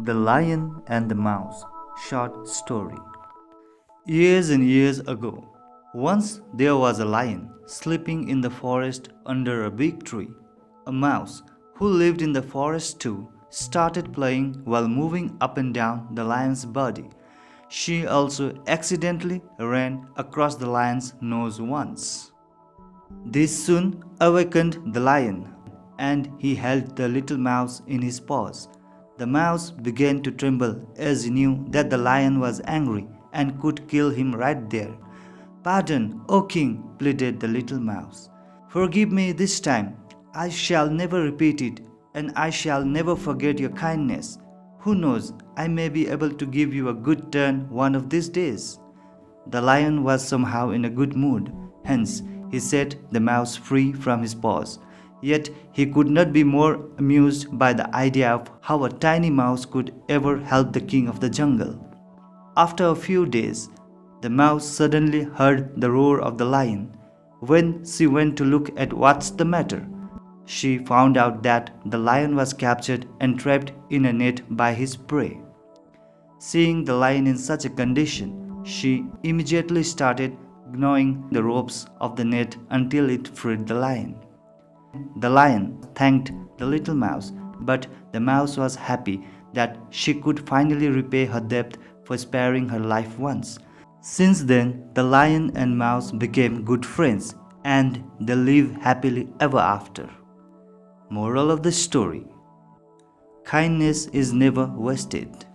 The Lion and the Mouse short story. Years and years ago, once there was a lion sleeping in the forest under a big tree. A mouse, who lived in the forest too, started playing while moving up and down the lion's body. She also accidentally ran across the lion's nose once. This soon awakened the lion, and he held the little mouse in his paws. The mouse began to tremble as he knew that the lion was angry and could kill him right there. "Pardon, O king," pleaded the little mouse. "Forgive me this time. I shall never repeat it, and I shall never forget your kindness. Who knows, I may be able to give you a good turn one of these days." The lion was somehow in a good mood, hence he set the mouse free from his paws. Yet he could not be more amused by the idea of how a tiny mouse could ever help the king of the jungle. After a few days, the mouse suddenly heard the roar of the lion. When she went to look at what's the matter, she found out that the lion was captured and trapped in a net by his prey. Seeing the lion in such a condition, she immediately started gnawing the ropes of the net until it freed the lion. The lion thanked the little mouse, but the mouse was happy that she could finally repay her debt for sparing her life once. Since then, the lion and mouse became good friends, and they live happily ever after. Moral of the story: kindness is never wasted.